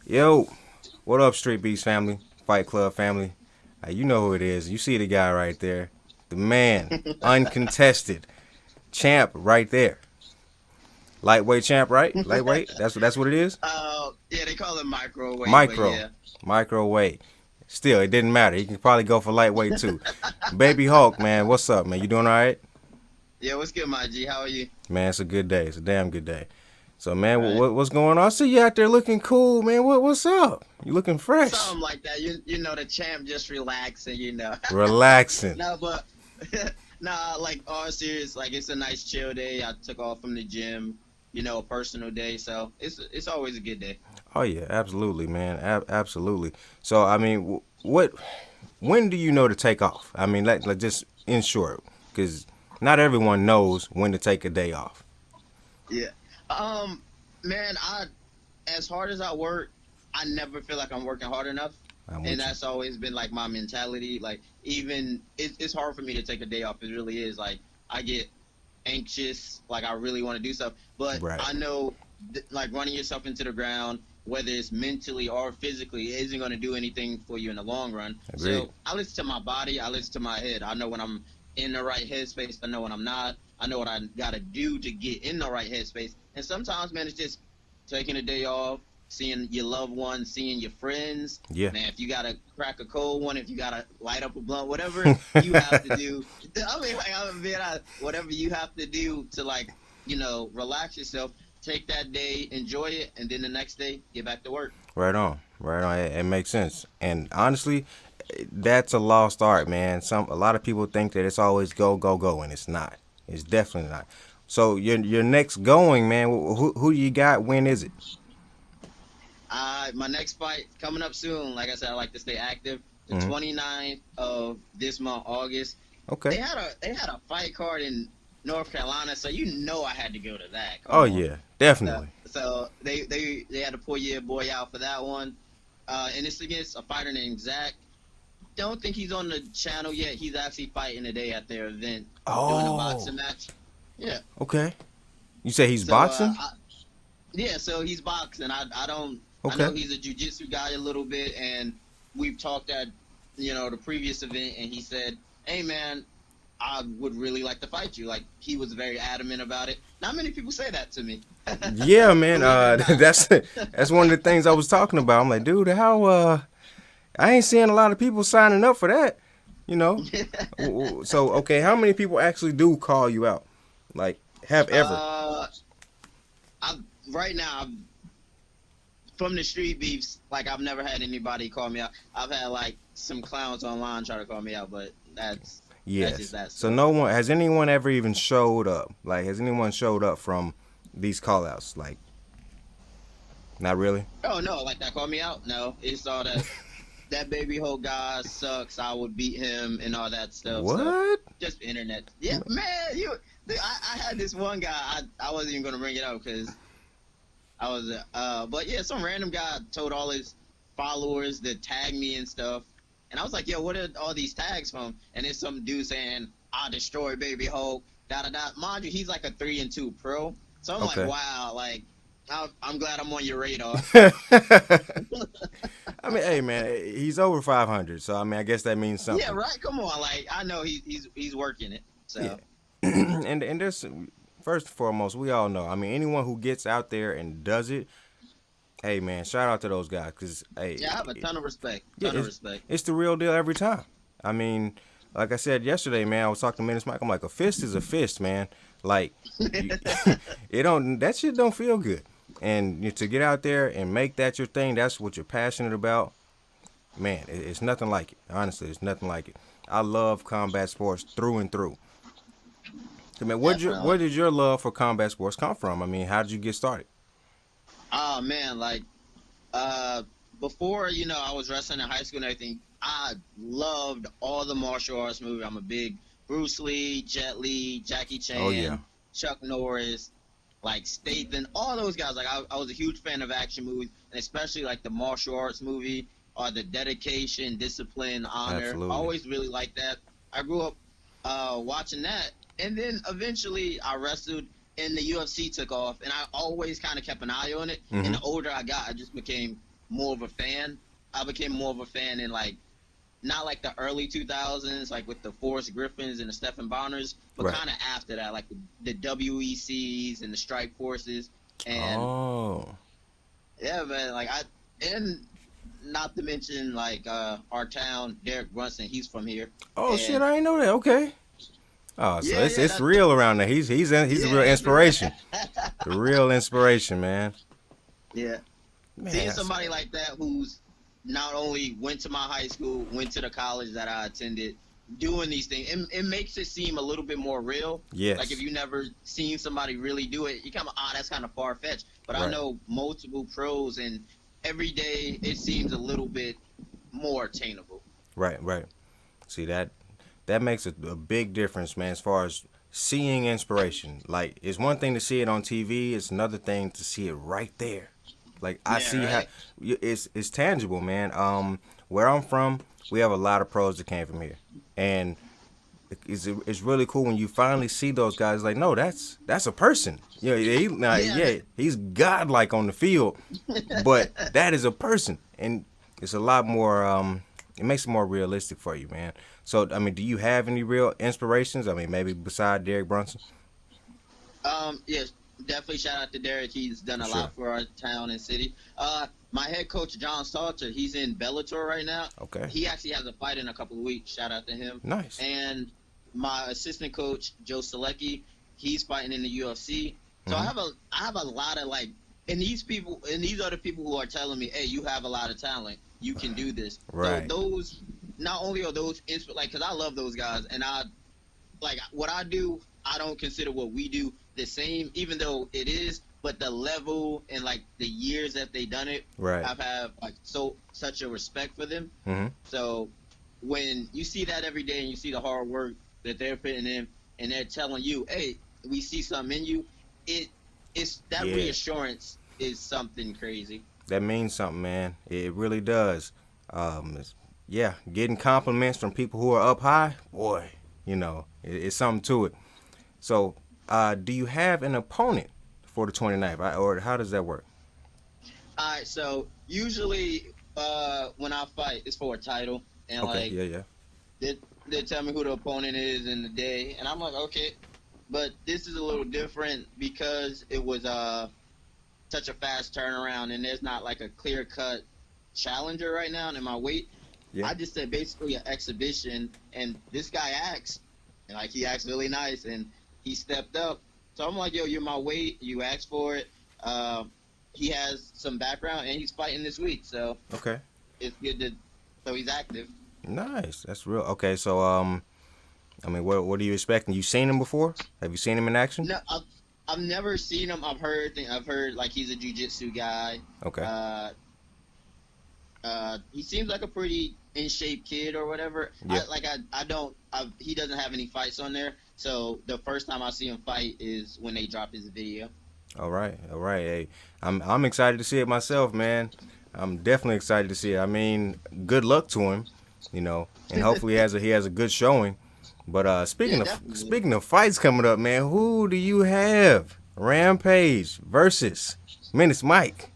Yo, what up, Street Beast family, Fight Club family? You know who it is. You see the guy right there, the man, uncontested champ right there. Lightweight champ, right? Lightweight. That's what it is. Yeah, they call it microweight, but Micro, yeah. microweight. Still, it didn't matter. He can probably go for lightweight too. Baby Hulk, man, what's up, man? You doing all right? Yeah, what's good, my G? How are you? Man, it's a good day. It's a damn good day. So, man, Right. what's going on? I see you out there looking cool, man. What's up? You looking fresh, Something like that. You know the champ just relaxing. relaxing. No, but nah, like all serious, like it's a nice chill day. I took off from the gym, a personal day, so it's always a good day. Oh yeah, absolutely, man. Absolutely. So I mean, what? When do you know to take off? I mean, let just in short, because not everyone knows when to take a day off. Yeah. Um, Man, I as hard as I work, I never feel like I'm working hard enough. I'm And with you. that's always been like my mentality. Like even it's hard for me to take a day off. It really is. Like I get anxious, like I really want to do stuff. But Right. I know like running yourself into the ground, whether it's mentally or physically, is isn't going to do anything for you in the long run. Agreed. So I listen to my body, I listen to my head. I know when I'm in the right headspace, I know when I'm not. I know what I got to do to get in the right headspace. And sometimes, man, it's just taking a day off, seeing your loved ones, seeing your friends. Yeah. Man, if you gotta crack a cold one, if you gotta light up a blunt, whatever you have to do. I mean, like, whatever you have to do to relax yourself. Take that day, enjoy it, and then the next day, get back to work. Right on. Right on. It makes sense. And honestly, that's a lost art, man. A lot of people think that it's always go go go, and it's not. It's definitely not. So your next going, man. Who you got? When is it? My next fight coming up soon. Like I said, I like to stay active. The Hmm. 29th of this month, August. Okay. They had a fight card in North Carolina, so I had to go to that. Oh Come on. yeah, So, definitely. so they had to pull your boy out for that one. And it's against a fighter named Zach. Don't think he's on the channel yet. He's actually fighting today at their event, doing a Oh. boxing match. Yeah. Okay. You say he's So boxing? yeah, so he's boxing. I don't. I Okay. know he's a jujitsu guy a little bit, and we've talked at the previous event, and he said, "Hey man, I would really like to fight you." Like he was very adamant about it. Not many people say that to me. Yeah, man. Believe it or not. That's one of the things I was talking about. I'm like, dude, how I ain't seeing a lot of people signing up for that. You know. So okay, how many people actually do call you out? Like, have ever? uh, I right now from the street beefs, like I've never had anybody call me out. I've had like some clowns online try to call me out, but that's just Yes. that So stuff. no one has anyone ever even showed up? Like, has anyone showed up from these call outs? Like, not really. Oh no, like that call me out? No, it's all that baby whole guy sucks. I would beat him and all that stuff. So What? just internet. Yeah, man. I had this one guy. I wasn't even gonna bring it up because I was. But yeah, some random guy told all his followers to tag me and stuff, and I was like, yo, what are all these tags from? And it's some dude saying, "I destroy Baby Hulk." Da da da. Mind you, he's like a 3-2 pro. So I'm like, Okay. wow, like I'm glad I'm on your radar. I mean, hey man, he's over 500, so I mean, I guess that means Yeah, something. right. Come on, like I know he's working it. Yeah. So And there's first and foremost, we all know. I mean, anyone who gets out there and does it, hey man, shout out to those guys, cause yeah, I hey, have a ton of respect. yeah, Ton of respect. it's the real deal every time. I mean, like I said yesterday, man, I was talking to Menace Mike. I'm like, a fist is a fist, man. Like, you, it don't that shit don't feel good. And to get out there and make that your thing, that's what you're passionate about. Man, it's nothing like it. Honestly, it's nothing like it. I love combat sports through and through. I mean, where Definitely. did your love for combat sports come from? I mean, how did you get started? Oh man, like uh, before I was wrestling in high school and everything. I loved all the martial arts movies. I'm a big Bruce Lee, Jet Li, Jackie Oh yeah, Chan, Chuck Norris, like Statham, all those guys. Like I was a huge fan of action movies, and especially like the martial arts movie or the dedication, discipline, honor. I absolutely. always really liked that. I grew up watching that, and then eventually I wrestled, and the UFC took off, and I always kind of kept an eye on it. And Hmm. the older I got, I just became more of a fan. I became more of a fan in like not like the early 2000s, like with the Forrest Griffins and the Stephen Bonners, but Right. kind of after that, like the WECs and the Strike Forces, and Oh. yeah, man, like and not to mention like our town, Derek Brunson, he's from here, Oh shit! and I didn't know that. Okay. Oh, so yeah, it's yeah, real around there. He's a real yeah, that's real. inspiration. A real inspiration, man. Yeah, Man, seeing that's somebody like that who's not only went to my high school, went to the college that I attended, doing these things, it makes it seem a little bit more real. Like if yes. you never seen somebody really do it, you kind of, that's kind of far fetched. But I Right. know multiple pros, and every day it seems a little bit more attainable. Right. Right. See that makes a big difference, man. As far as seeing inspiration, like it's one thing to see it on TV. It's another thing to see it right there. Like I Yeah, see how right. it's tangible, man. Where I'm from, we have a lot of pros that came from here, and it's really cool when you finally see those guys. Like, no, that's a person. Yeah, Yeah, he's godlike on the field, but that is a person, and it's a lot more. It makes it more realistic for you, man. So, I mean, do you have any real inspirations? I mean, maybe beside Derek Brunson. yes, definitely shout out to Derek. He's done For a sure. lot for our town and city. My head coach John Salter, he's in Bellator right now. Okay. He actually has a fight in a couple of weeks. Shout out to him. Nice. And my assistant coach Joe Selecki, he's fighting in the UFC. So Hmm. I have a lot of like, and these people and these are the people who are telling me, hey, you have a lot of talent. You can do this. So Right. those, not only are those like, because I love those guys, and I like what I do, I don't consider what we do the same, even though it is. But the level and like the years that they done it, Right. I've have like such a respect for them. Hmm. So when you see that every day and you see the hard work that they're putting in, and they're telling you, "Hey, we see something in you," it it's that Yeah. reassurance is something crazy. That means something, man. It really does. It's, yeah, getting compliments from people who are up high, boy, it's something to it. So, do you have an opponent for the 29th, or how does that work? All right, so usually when I fight, it's for a title, and Okay, like yeah, yeah. they they tell me who the opponent is in the day, and I'm like, okay. But this is a little different because it was such a fast turnaround, and there's not like a clear cut challenger right now in my weight. Yeah. I just said basically an exhibition, and this guy asked, and like he asked really nice, and he stepped up. So I'm like, yo, you're my weight. You asked for it. Uh, he has some background, and he's fighting this week, so Okay. it's good to. So he's active. Nice. That's real. Okay, so I mean, what are you expecting? You seen him before? Have you seen him in action? No, I've never seen him. I've heard like he's a jujitsu guy. Okay. Uh, he seems like a pretty in shape kid or whatever. Yeah. I don't. He doesn't have any fights on there. So the first time I see him fight is when they drop his video. All right. All right. Hey, I'm excited to see it myself, man. I'm definitely excited to see it. I mean, good luck to him, and hopefully he has a good showing. But Yeah, speaking of definitely. speaking of fights coming up, man, who do you have? Rampage versus Menace Mike.